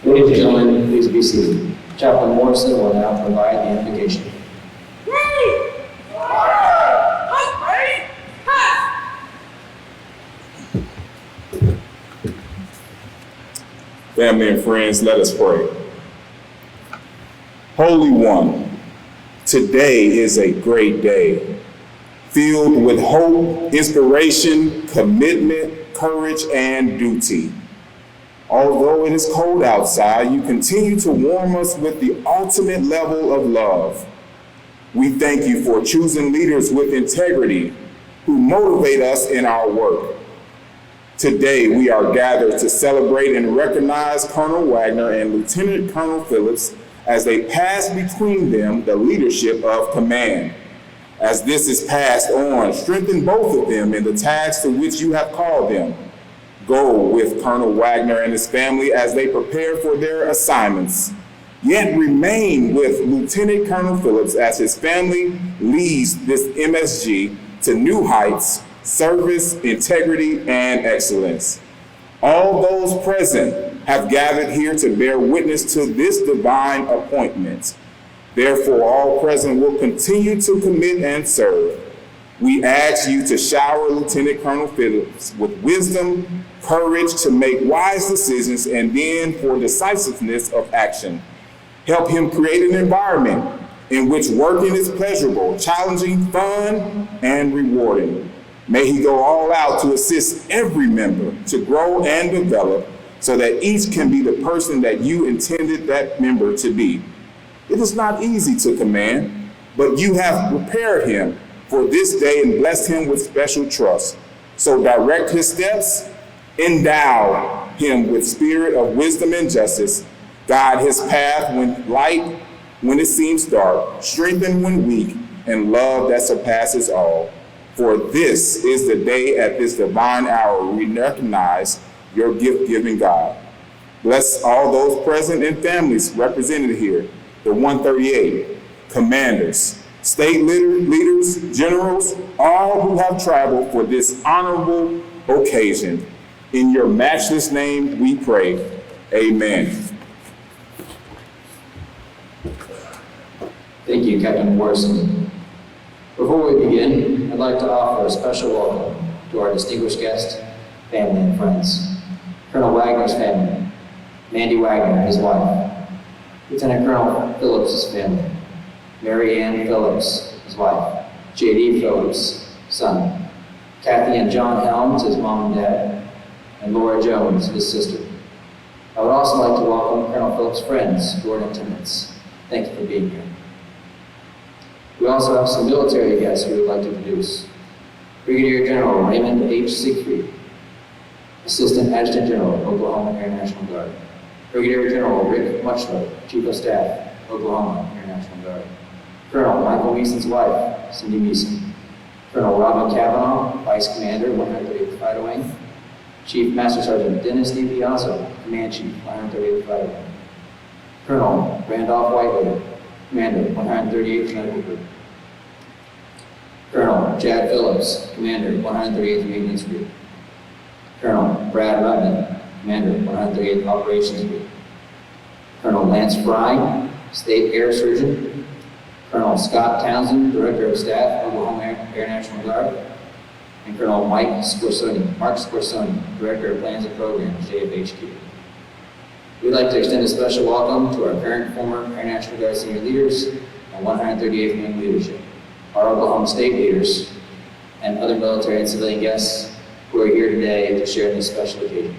Ladies and gentlemen, please be seated. Chaplain Morrison will now provide the invocation. Family and friends, let us pray. Holy One, today is a great day, filled with hope, inspiration, commitment, courage, and duty. Although it is cold outside, you continue to warm us with the ultimate level of love. We thank you for choosing leaders with integrity who motivate us in our work. Today, we are gathered to celebrate and recognize Colonel Wagner and Lieutenant Colonel Phillips as they pass between them the leadership of command. As this is passed on, strengthen both of them in the tasks to which you have called them. Go with Colonel Wagner and his family as they prepare for their assignments. Yet remain with Lieutenant Colonel Phillips as his family leads this MSG to new heights, service, integrity, and excellence. All those present have gathered here to bear witness to this divine appointment. Therefore, all present will continue to commit and serve. We ask you to shower Lieutenant Colonel Phillips with wisdom, courage to make wise decisions, and then for decisiveness of action. Help him create an environment in which working is pleasurable, challenging, fun, and rewarding. May he go all out to assist every member to grow and develop so that each can be the person that you intended that member to be. It is not easy to command, but you have prepared him for this day and blessed him with special trust. So direct his steps, endow him with spirit of wisdom and justice, guide his path when light, when it seems dark, strengthen when weak, and love that surpasses all. For this is the day at this divine hour we recognize your gift-giving God. Bless all those present and families represented here, the 138, commanders, state leaders, generals, all who have traveled for this honorable occasion. In your matchless name we pray, amen. Thank you, Captain Morrison. Before we begin, I'd like to offer a special welcome to our distinguished guests, family, and friends. Colonel Wagner's family, Mandy Wagner, his wife, Lieutenant Colonel Phillips' family, Mary Ann Phillips, his wife, J.D. Phillips, son, Kathy and John Helms, his mom and dad, and Laura Jones, his sister. I would also like to welcome Colonel Phillips' friends who are in attendance. Thank you for being here. We also have some military guests we would like to introduce. Brigadier General Raymond H. Siegfried, Assistant Adjutant General, Oklahoma Air National Guard. Brigadier General Rick Muchler, Chief of Staff, Oklahoma Air National Guard. Colonel Michael Meason's wife, Cindy Meason. Colonel Robin Cavanaugh, Vice Commander, 138th Fighter Wing. Chief Master Sergeant Dennis D. Piazza, Command Chief, 138th Fighter Wing. Colonel Randolph Whitehead, Commander, 138th Medical Group. Colonel Chad Phillips, Commander, 138th Maintenance Group. Colonel Brad Rutman, Commander, 138th Operations Group. Colonel Lance Fry, State Air Surgeon. Colonel Scott Townsend, Director of Staff, Oklahoma Air National Guard. And Colonel Mark Scorsoni, Director of Plans and Programs, JFHQ. We'd like to extend a special welcome to our current and former Air National Guard senior leaders and 138th Wing leadership, our Oklahoma State leaders, and other military and civilian guests who are here today to share this special occasion.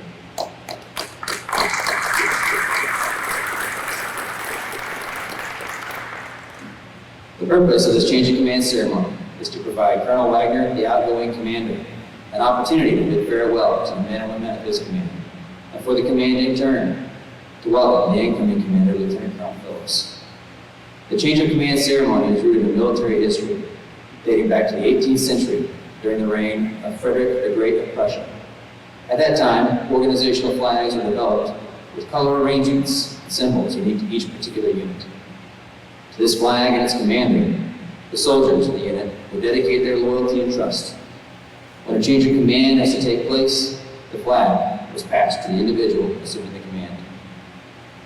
The purpose of this change of command ceremony is to provide Colonel Wagner, the outgoing commander, an opportunity to bid farewell to the men and women of his command, and for the command in turn to welcome the incoming commander, Lieutenant Colonel Phillips. The change of command ceremony is rooted in military history, dating back to the 18th century during the reign of Frederick the Great of Prussia. At that time, organizational flags were developed with color arrangements and symbols unique to each particular unit. To this flag and its commander, the soldiers of the unit would dedicate their loyalty and trust. When a change of command has to take place, the flag was passed to the individual assuming the command.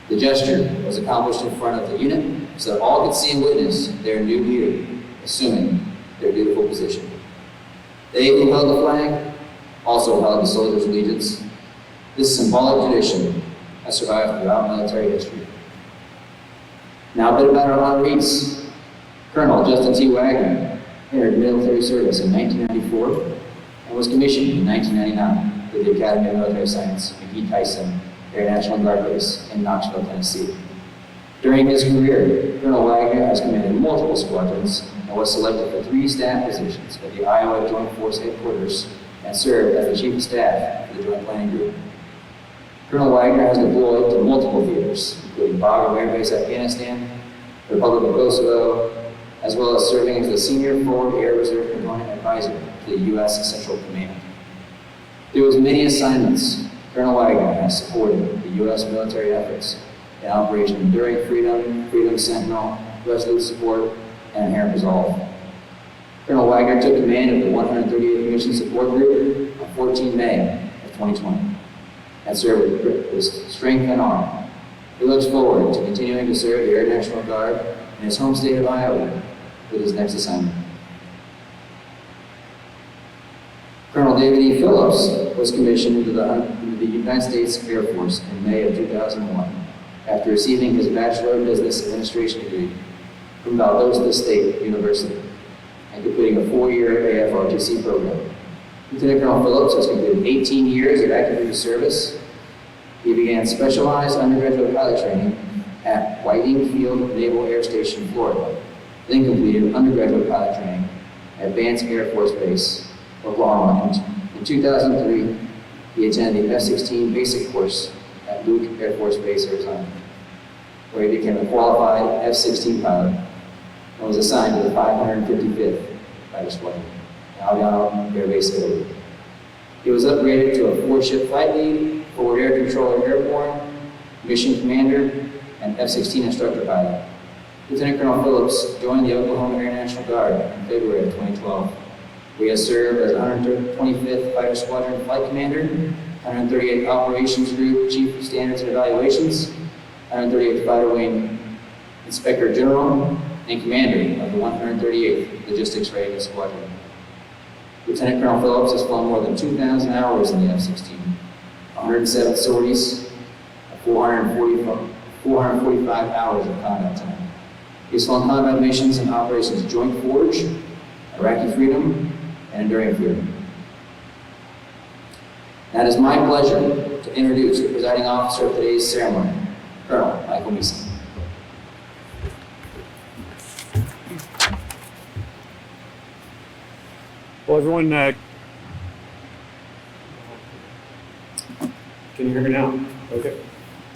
The gesture was accomplished in front of the unit so that all could see and witness their new leader assuming their dutiful position. They who held the flag also held the soldiers' allegiance. This symbolic tradition has survived throughout military history. Now a bit about our honorees. Colonel Justin T. Wagner entered military service in 1994 and was commissioned in 1999 with the Academy of Military Science McGee-Tyson Air National Guard Base in Knoxville, Tennessee. During his career, Colonel Wagner has commanded multiple squadrons and was selected for 3 staff positions at the Iowa Joint Force Headquarters and served as the Chief of Staff for the Joint Planning Group. Colonel Wagner has deployed to multiple theaters, including Bagram Air Base, Afghanistan, the Republic of Kosovo, as well as serving as the Senior Forward Air Reserve Component Advisor to the U.S. Central Command. Through his many assignments, Colonel Wagner has supported the U.S. military efforts in Operation Enduring Freedom, Freedom Sentinel, Resolute Support, and Inherent Resolve. Colonel Wagner took command of the 138th Mission Support Group on 14 May of 2020 and served with strength and honor. He looks forward to continuing to serve the Air National Guard in his home state of Iowa with his next assignment. Colonel David E. Phillips was commissioned into the United States Air Force in May of 2001 after receiving his Bachelor of Business Administration degree from Valdosta State University and completing a 4-year AFRTC program. Lieutenant Colonel Phillips has completed 18 years of active duty service. He began specialized undergraduate pilot training at Whiting Field Naval Air Station, Florida, then completed undergraduate pilot training at Vance Air Force Base, Oklahoma. In 2003, he attended the F-16 basic course at Luke Air Force Base, Arizona, where he became a qualified F-16 pilot and was assigned to the 555th Fighter Squadron, Aviano Air Base, Italy. He was upgraded to a 4-ship flight lead, forward air controller airborne, mission commander, and F-16 instructor pilot. Lieutenant Colonel Phillips joined the Oklahoma Air National Guard in February of 2012. He has served as 125th Fighter Squadron Flight Commander, 138th Operations Group Chief of Standards and Evaluations, 138th Fighter Wing Inspector General, and Commander of the 138th Logistics Readiness Squadron. Lieutenant Colonel Phillips has flown more than 2,000 hours in the F-16, 107 sorties, 445 hours of combat time. He's flown combat missions in Operations Joint Forge, Iraqi Freedom, and Enduring Freedom. Now it is my pleasure to introduce the presiding officer of today's ceremony, Colonel Michael Meeson. Well, everyone, can you hear me now? Okay.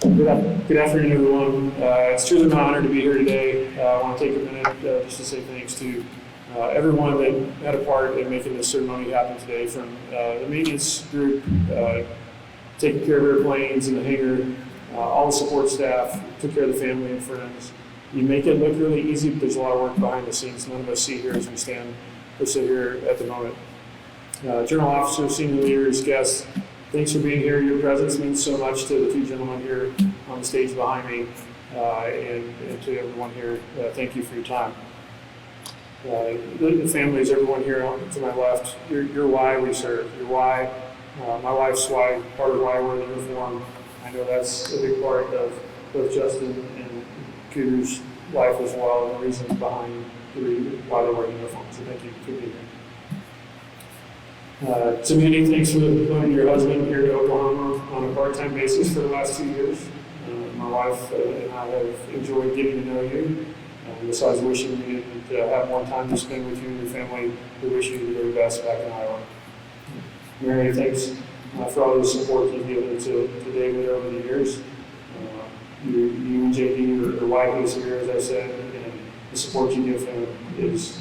Good afternoon, everyone. It's truly an honor to be here today. I want to take a minute just to say thanks to everyone that had a part in making this ceremony happen today, from the maintenance group, taking care of airplanes in the hangar, all the support staff, took care of the family and friends. You make it look really easy, but there's a lot of work behind the scenes none of us see here as we stand or sit here at the moment. General officers, senior leaders, guests, thanks for being here. Your presence means so much to the 2 gentlemen here on the stage behind me, and to everyone here. Thank you for your time. The families, everyone here to my left, you're why we serve. You're why. My wife's why, part of why we're in uniform. I know that's a big part of both Justin and Cooter's life as well, and the reasons behind why they wear uniform. So thank you for being here. To Mandy, thanks for loaning your husband here to Oklahoma on a part-time basis for the last 2 years. My wife and I have enjoyed getting to know you. Besides wishing you to have more time to spend with you and your family, we wish you the very best back in Iowa. Mary, thanks for all the support you've given to David over the years. You and JD are widely here, as I said, and the support you give him is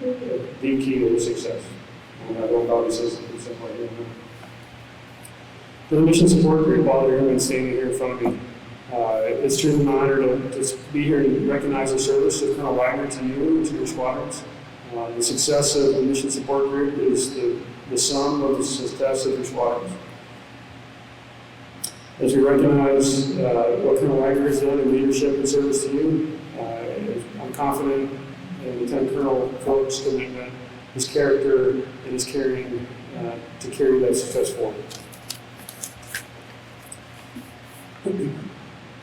the key to his success. And I hope obviously it's the same way here. For the mission support group, while they're even standing here in front of me, it's truly an honor to be here and recognize the service of Colonel Wagner to you and to your squadrons. The success of the mission support group is the sum of the success of your squadrons. As we recognize what Colonel Wagner has done in leadership and service to you, I'm confident in Lieutenant Colonel Phillips' commitment, his character, and his caring to carry that success forward.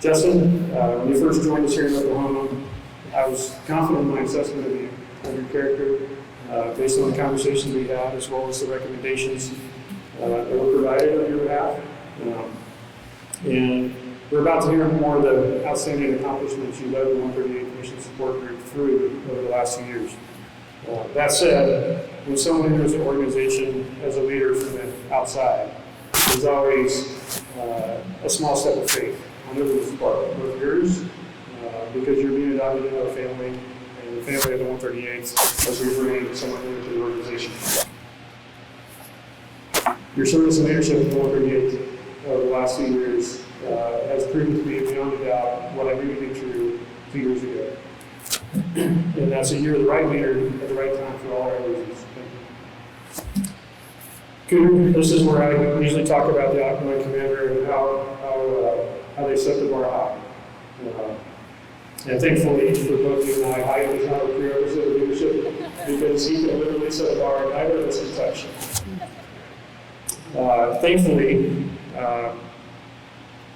Justin, when you first joined us here in Oklahoma, I was confident in my assessment of your character based on the conversations we had, as well as the recommendations that were provided on your behalf. And we're about to hear more of the outstanding accomplishments you led the 138th Mission Support Group through over the last few years. That said, when someone enters an organization as a leader from the outside, there's always a small step of faith on everyone's part, both yours, because you're being adopted into a family, and the family of the 138th as we bring someone into the organization. Your service and leadership of the 138th over the last few years has proven to be beyond a doubt what I knew to be true 2 years ago. And that's that you're the right leader at the right time for all our reasons. This is where I usually talk about the outgoing commander and how they set the bar high. And thankfully for both you and I, height is not a prerequisite of leadership because he can literally set the bar and neither of us can touch. Thankfully,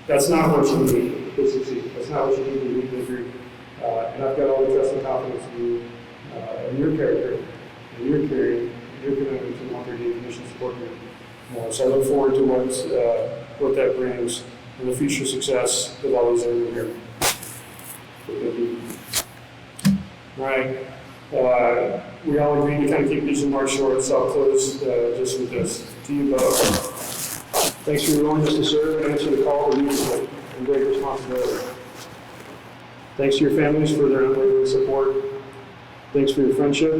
that's not what you need to succeed. That's not what you need to lead the group. And I've got all the trust and confidence in you, and your character, and your caring, and your commitment to the 138th Mission Support Group. So I look forward to what that brings and the future success of all those that are here. All right. We all agreed to kind of keep these remarks short, so I'll close just with this. To you both. Thanks for your willingness to serve and answer the call to leadership and great responsibility. Thanks to your families for their unwavering support. Thanks for your friendship,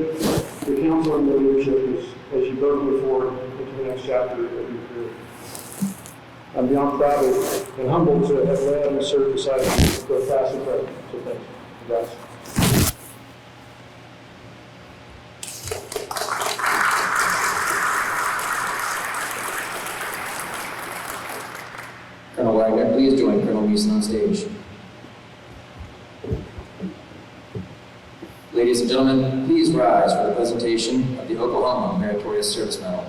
your counsel, and your leadership as you both move forward into the next chapter of your career. I'm beyond proud and humbled to have led and served beside you both past and present. So thanks. Congrats. Colonel Wagner, please join Colonel Meeson on stage. Ladies and gentlemen, please rise for the presentation of the Oklahoma Meritorious Service Medal.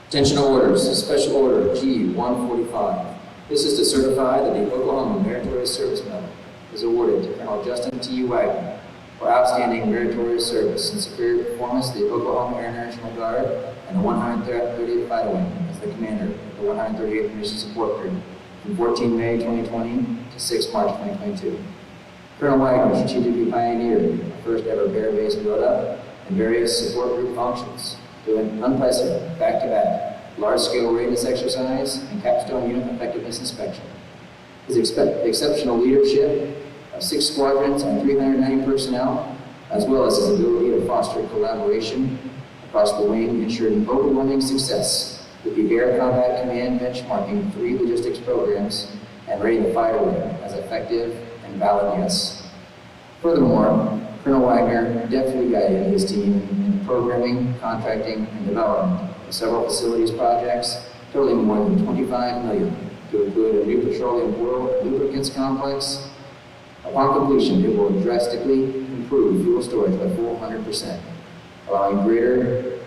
Attention orders, Special Order G-145. This is to certify that the Oklahoma Meritorious Service Medal is awarded to Colonel Justin T. Wagner for outstanding meritorious service and superior performance to the Oklahoma Air National Guard and the 138th Fighter Wing as the commander of the 138th Mission Support Group from 14 May 2020 to 6 March 2022. Colonel Wagner strategically pioneered the first ever bear-based build-up and various support group functions, doing unprecedented back-to-back large-scale readiness exercise and capstone unit effectiveness inspection. His exceptional leadership of 6 squadrons and 390 personnel, as well as his ability to foster collaboration across the wing, ensured overwhelming success with the Air Combat Command benchmarking 3 logistics programs and rating the Fighter Wing as effective and valid yes. Furthermore, Colonel Wagner deftly guided his team in the programming, contracting, and development of several facilities projects totaling more than $25 million to include a new petroleum oil lubricants complex. Upon completion, it will drastically improve fuel storage by 400%, allowing greater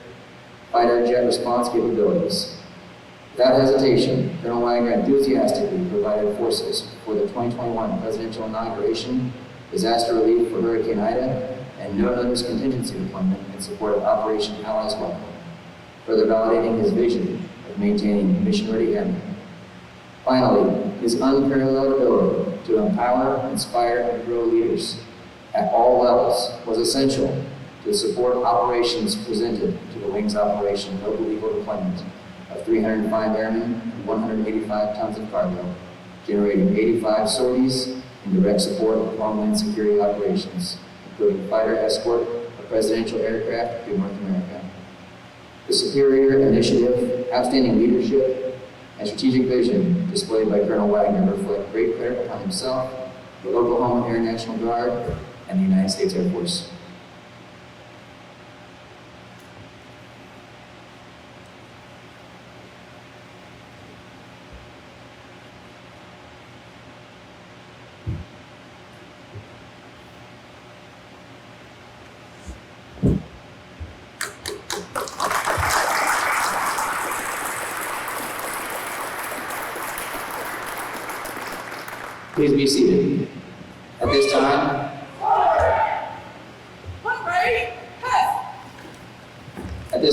fighter jet response capabilities. Without hesitation, Colonel Wagner enthusiastically provided forces for the 2021 presidential inauguration, disaster relief for Hurricane Ida, and no notice contingency deployment in support of Operation Allies Welcome, further validating his vision of maintaining mission-ready airmen. Finally, his unparalleled ability to empower, inspire, and grow leaders at all levels was essential to support operations presented to the Wings operation no illegal deployment of 305 airmen and 185 tons of cargo, generating 85 sorties in direct support of Homeland Security operations, including fighter escort of presidential aircraft to North America. The superior initiative, outstanding leadership, and strategic vision displayed by Colonel Wagner reflect great credit upon himself, the Oklahoma Air National Guard, and the United States Air Force. Please be seated. At this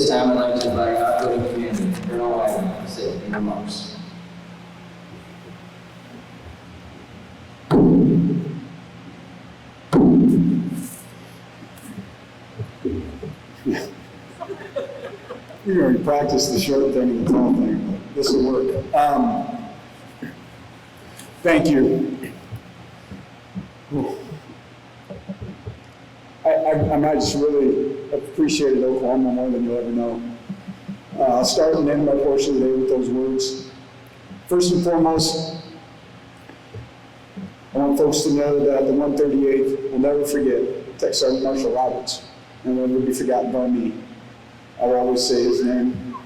time, I'd like to invite our outgoing commander, Colonel Wagner, to say a few remarks. We already practiced the short thing and the tall thing, but this will work. Thank you. I just really appreciated Oklahoma more than you'll ever know. I'll start and end my portion today with those words. First and foremost, I want folks to know that the 138th will never forget Tech Sergeant Marshall Roberts, and will never be forgotten by me. I will always say his name.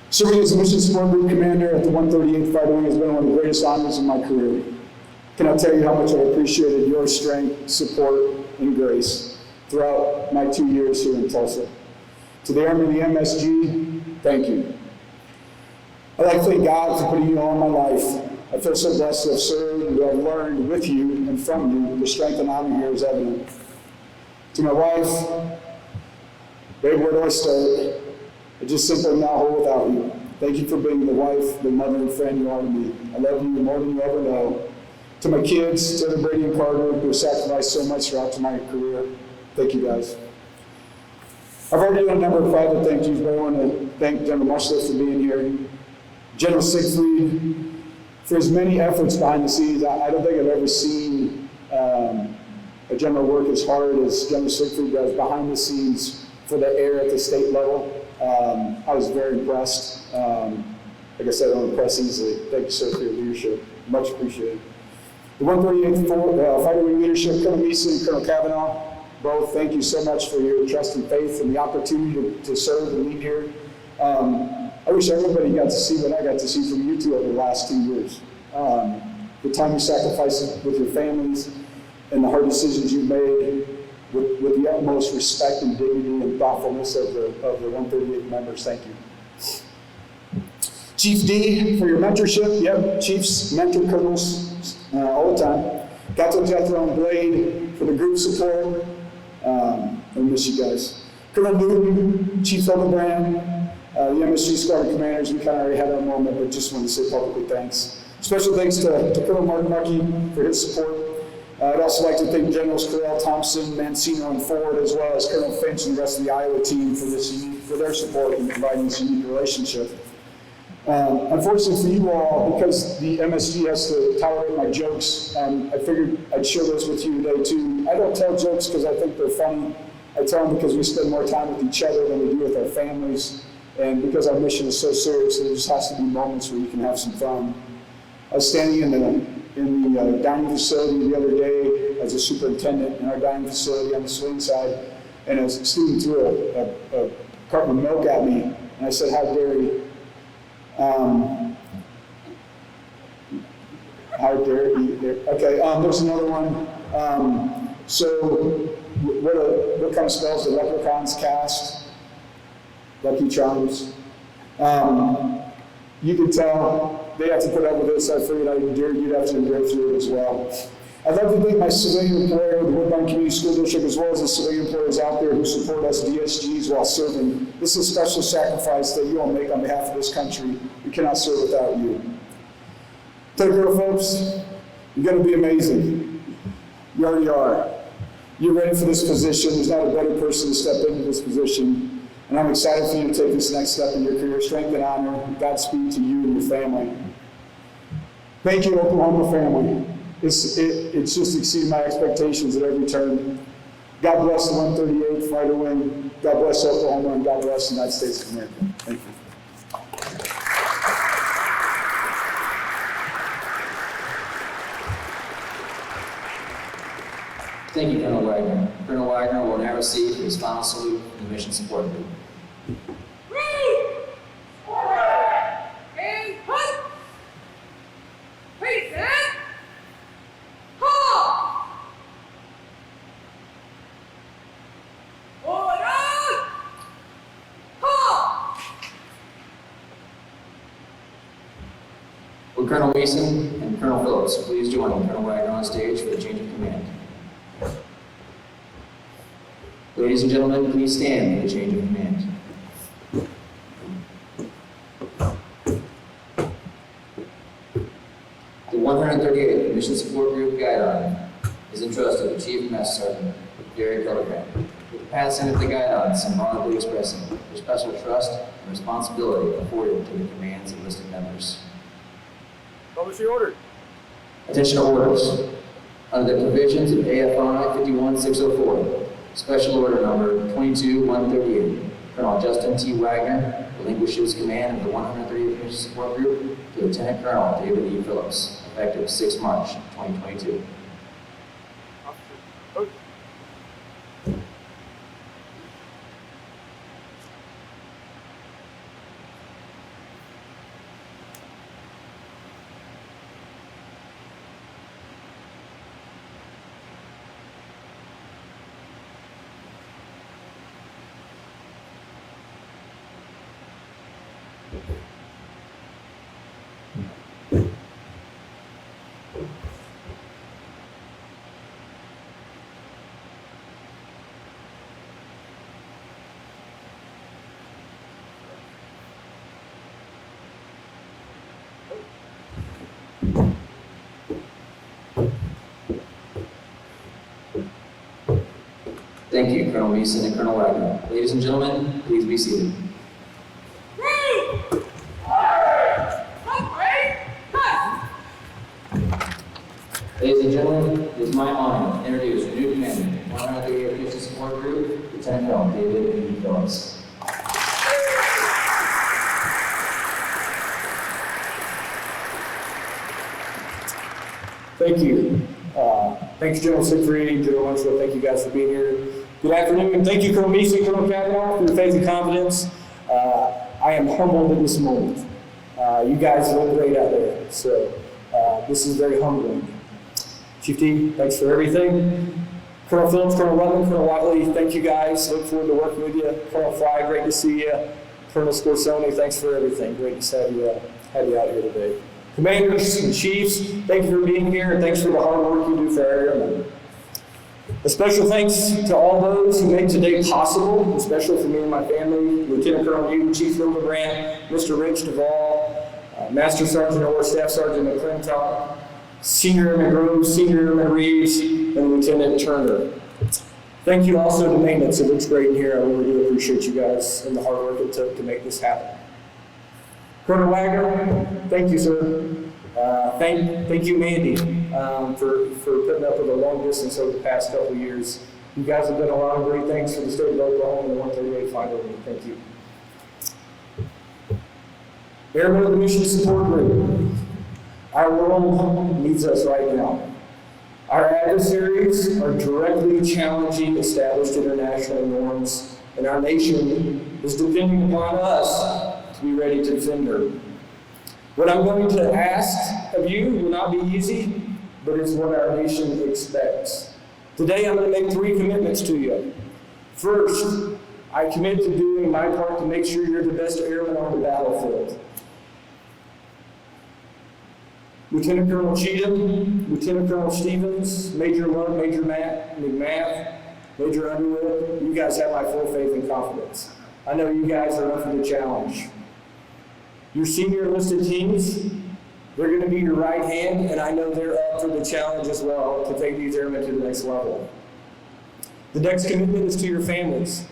Serving as a Mission Support Group Commander at the 138th Fighter Wing has been one of the greatest honors of my career. Cannot tell you how much I appreciated your strength, support, and grace throughout my 2 years here in Tulsa. To the Airmen of the MSG, thank you. I'd like to thank God for putting you all in my life. I feel so blessed to have served and to have learned with you and from you. The strength and honor here is evident. To my wife, babe, where do I start? I just simply am not whole without you. Thank you for being the wife, the mother, and friend you are to me. I love you more than you ever know. To my kids, to Brady and Carter, who have sacrificed so much throughout my career, thank you guys. I've already done a number of private thank yous, but I want to thank General Marshall for being here. General Siegfried, for his many efforts behind the scenes. I don't think I've ever seen a general work as hard as General Siegfried does behind the scenes for the air at the state level. I was very impressed. Like I said, I don't impress easily. Thank you, sir, for your leadership. Much appreciated. The 138th Fighter Wing leadership, Colonel Meese and Colonel Kavanaugh, both, thank you so much for your trust and faith and the opportunity to serve and lead here. I wish everybody got to see what I got to see from you two over the last 2 years. The time you sacrificed with your families and the hard decisions you've made with the utmost respect and dignity and thoughtfulness of the 138 members. Thank you. Chief D, for your mentorship. Yep, chiefs mentor colonels all the time. Captain Jethro and Blade for the group support. I miss you guys. Colonel Newton, Chief Hildebrand, the MSG squadron commanders. We kind of already had our moment, but just wanted to say publicly thanks. Special thanks to Colonel Martin Markey for his support. I'd also like to thank Generals Correll, Thompson, Mancino, and Ford, as well as Colonel Finch and the rest of the Iowa team for their support in providing this unique relationship. Unfortunately for you all, because the MSG has to tolerate my jokes, I figured I'd share those with you today too. I don't tell jokes because I think they're funny. I tell them because we spend more time with each other than we do with our families, and because our mission is so serious, there just has to be moments where you can have some fun. I was standing in the dining facility the other day as a superintendent in our dining facility on the swing side, and a student threw a carton of milk at me, and I said, "How dare you?" How dare you? Okay, there's another one. So, what kind of spells do leprechauns cast? Lucky Charms. You can tell they have to put up with this. I figured you'd have to endure through it as well. I'd like to thank my civilian employer, the Woodbine Community School District, as well as the civilian employers out there who support us DSGs while serving. This is a special sacrifice that you all make on behalf of this country. We cannot serve without you. Take care, folks. You're going to be amazing. You already are. You're ready for this position. There's not a better person to step into this position. And I'm excited for you to take this next step in your career. Strength and honor. Godspeed to you and your family. Thank you, Oklahoma family. It's just exceeded my expectations at every turn. God bless the 138th Fighter Wing. God bless Oklahoma, and God bless the United States of America. Thank you. Thank you, Colonel Wagner. Colonel Wagner will now receive his final salute from the Mission Support Group. Will Colonel Mason and Colonel Phillips please join Colonel Wagner on stage for the change of command? Ladies and gentlemen, please stand for the change of command. The 138th Mission Support Group Guidon is entrusted to Chief Master Sergeant Gary Pellegrin with the passing of the Guidon symbolically expressing their special trust and responsibility afforded to the commands of enlisted members. Publish the order. Attention orders. Under the provisions of AFI 51604, Special Order Number 22138, Colonel Justin T. Wagner relinquishes command of the 138th Mission Support Group to Lieutenant Colonel David E. Phillips, effective 6 March 2022. Thank you, Colonel Mason and Colonel Wagner. Ladies and gentlemen, please be seated. Ladies and gentlemen, it is my honor to introduce the new commander, 138th Mission Support Group, Lieutenant Colonel David E. Phillips. Thank you. Thanks, General Siegfried, General Winslow. Thank you guys for being here. Good afternoon. Thank you, Colonel Mason, Colonel Kavanaugh, for your faith and confidence. I am humbled in this moment. You guys look great out there, so this is very humbling. Chief D, thanks for everything. Colonel Phillips, Colonel Lutman, Colonel Watley, thank you guys. Look forward to working with you. Colonel Fry, great to see you. Colonel Scorsone, thanks for everything. Great to have you out here today. Commanders and chiefs, thank you for being here, and thanks for the hard work you do for our airmen. A special thanks to all those who made today possible, especially for me and my family, Lieutenant Colonel Hugh, Chief Hildebrand, Mr. Rich Duvall, Master Sergeant or Staff Sergeant McClintock, Senior Airman Groves, Senior Airman Reeves, and Lieutenant Turner. Thank you also to maintenance. It looks great in here. I really do appreciate you guys and the hard work it took to make this happen. Colonel Wagner, thank you, sir. Thank you, Mandy, for putting up with a long distance over the past couple of years. You guys have done a lot of great things for the state of Oklahoma and the 138 Fighter Wing. Thank you. Airmen of the Mission Support Group. Our world needs us right now. Our adversaries are directly challenging established international norms, and our nation is depending upon us to be ready to defend her. What I'm going to ask of you will not be easy, but it's what our nation expects. Today I'm going to make 3 commitments to you. First, I commit to doing my part to make sure you're the best airman on the battlefield. Lieutenant Colonel Cheatham, Lieutenant Colonel Stevens, Major Lund, Major Matt McMath, Major Underwood, you guys have my full faith and confidence. I know you guys are up for the challenge. Your senior enlisted teams, they're going to be your right hand, and I know they're up for the challenge as well to take these airmen to the next level. The next commitment is to your families.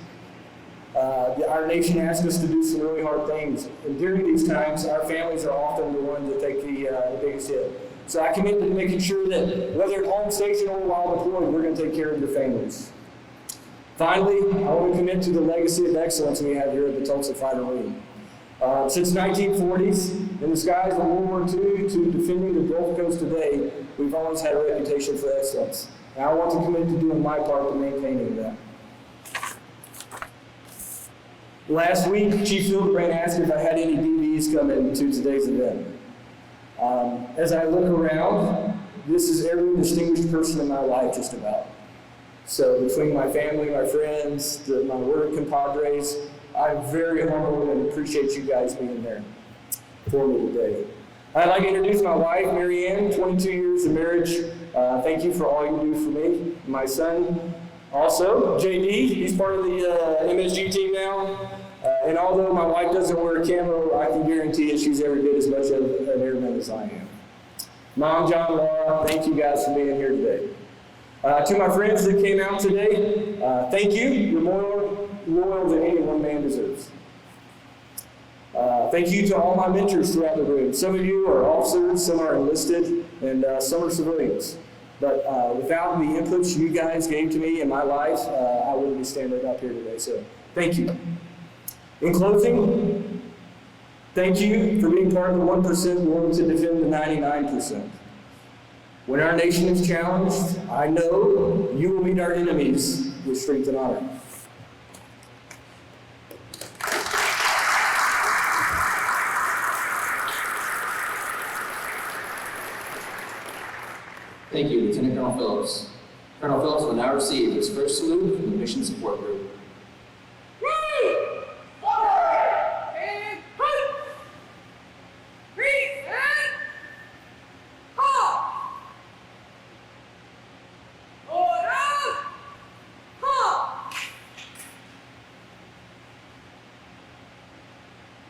Our nation asks us to do some really hard things, and during these times, our families are often the ones that take the biggest hit. So I commit to making sure that whether at home station or while deployed, we're going to take care of your families. Finally, I want to commit to the legacy of excellence we have here at the Tulsa Fighter Wing. Since 1940s, in the skies of World War II to defending the Gulf Coast today, we've always had a reputation for excellence. And I want to commit to doing my part to maintaining that. Last week, Chief Phillips asked if I had any DVs coming to today's event. As I look around, this is every distinguished person in my life, just about. So between my family, my friends, my work compadres, I'm very humbled and appreciate you guys being there for me today. I'd like to introduce my wife, Mary Ann, 22 years of marriage. Thank you for all you do for me. My son, also, JD, he's part of the MSG team now. And although my wife doesn't wear a camo, I can guarantee that she's every bit as much of an airman as I am. Mom, John, Laura, thank you guys for being here today. To my friends that came out today, thank you. You're more loyal than any one man deserves. Thank you to all my mentors throughout the room. Some of you are officers, some are enlisted, and some are civilians. But without the inputs you guys gave to me in my life, I wouldn't be standing up here today. So thank you. In closing, thank you for being part of the 1% willing to defend the 99%. When our nation is challenged, I know you will meet our enemies with strength and honor. Thank you, Lieutenant Colonel Phillips. Colonel Phillips will now receive his first salute from the Mission Support Group.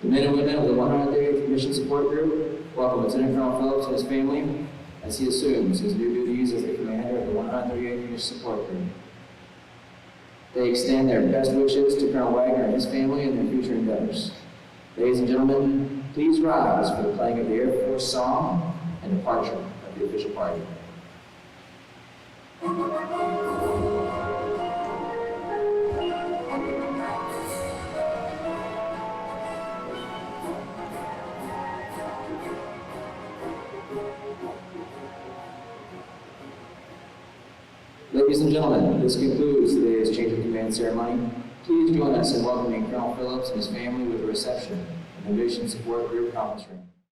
The men and women of the 138th Mission Support Group welcome Lieutenant Colonel Phillips and his family as he assumes his new duties as the commander of the 138th Mission Support Group. They extend their best wishes to Colonel Wagner and his family in their future endeavors. Ladies and gentlemen, please rise for the playing of the Air Force song and departure of the official party. Ladies and gentlemen, this concludes today's change of command ceremony. Please join us in welcoming Colonel Phillips and his family with a reception in the Mission Support Group conference room.